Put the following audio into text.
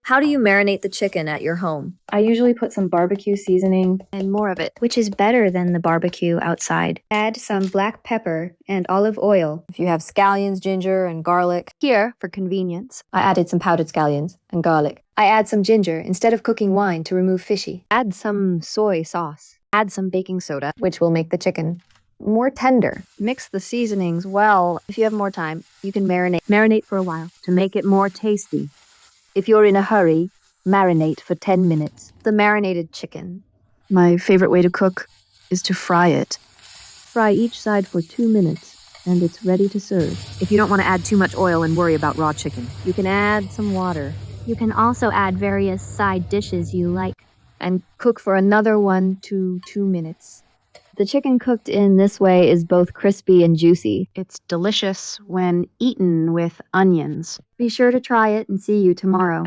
How do you marinate the chicken at your home? I usually put some barbecue seasoning and more of it. which is better than the barbecue outside. Add some black pepper and olive oil. If you have scallions, ginger, and garlic. Here, for convenience, I added some powdered scallions and garlic. I add some ginger instead of cooking wine to remove fishy, add some soy sauce. Add some baking soda. which will make the chicken more tender. Mix the seasonings well. If you have more time, you can marinate for a while to make it more tasty. If you're in a hurry, marinate for 10 minutes. The marinated chicken. My favorite way to cook is to fry it. Fry each side for 2 minutes, and it's ready to serve. If you don't want to add too much oil and worry about raw chicken, you can add some water. You can also add various side dishes you like. And cook for another 1 to 2 minutes. The chicken cooked in this way is both crispy and juicy. It's delicious when eaten with onions. Be sure to try it and see you tomorrow.